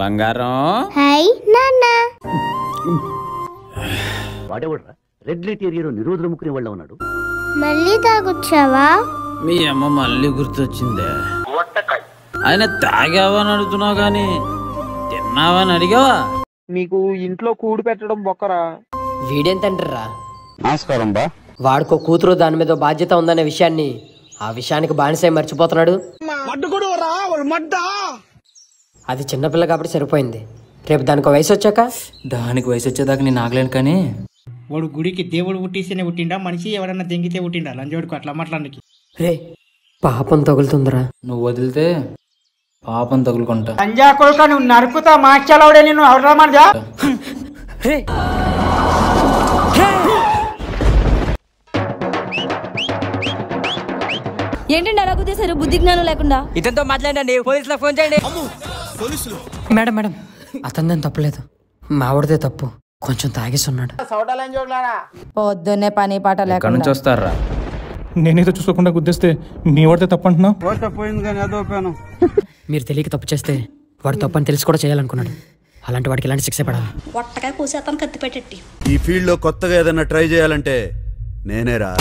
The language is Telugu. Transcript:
బంగారం హాయ్ నాన్న. వాడేవాడ్రా రెడ్ లైట్ ఏరియాలో నిరోధులు ముక్కునే వాళ్ళ ఉన్నాడు. మళ్ళీ తాగొచ్చావా? మీ అమ్మ మళ్ళీ గుర్తొచ్చిందే. ఆయన తాగావని అడుగుతున్నావు గాని తిన్నావని అడిగావా? మీకు ఇంట్లో కూడు పెట్టడం బొక్కరా? వీడేం తండ్రిరా? నమస్కారం బా. వాడికో కూతురు దాని మీద బాధ్యత ఉందనే విషయాన్ని ఆ విషయానికి బానిసై మర్చిపోతున్నాడు. అది చిన్నపిల్ల కాబట్టి సరిపోయింది. రేపు దానికి వయసు వచ్చాక దానికి వయసు వచ్చేదాకా నేను ఆగలేను. కానీ వాడు గుడికి దేవుడు పుట్టిస్తేనే పుట్టిండా, మనిషి ఎవరన్నా దెంగితే పుట్టిండా? లంజోడుకు అట్లా మాట్లాడానికి. రే పాపం తగులుతుందిరా. నువ్వు వదిలితే పాపం తగులుకుంటా. లంజా కొడుక నువ్వు నరుకుతా మాట్లాడే నేను ఎవరా మనజా? ఏంటండి అలా కుదేశారు? బుద్ధి జ్ఞానం లేకుండా. ఇతనితో మాట్లాడండి, పోలీసులకు ఫోన్ చేయండి. మేడం మేడం అతనిదేం తప్పలేదు, మావిడదే తప్పు. కొంచెం తాగేస్తున్నాడు. పొద్దున్నే పని పాట ఎక్కడి నుంచి లేకుండా వస్తారా? నేనేదో చూసుకోకుండా గుద్దేస్తే మీ వాడితే తప్పంటున్నావు. మీరు తెలియక తప్పు చేస్తే వాడు తప్పు అని తెలిసి కూడా చేయాలనుకున్నాడు. అలాంటి వాడికి ఇలాంటి శిక్ష పడాలి. పొట్టకాయ కోసి అతను కత్తి పెట్టెట్టి. ఈ ఫీల్డ్ లో కొత్తగా ఏదైనా ట్రై చేయాలంటే నేనేరా.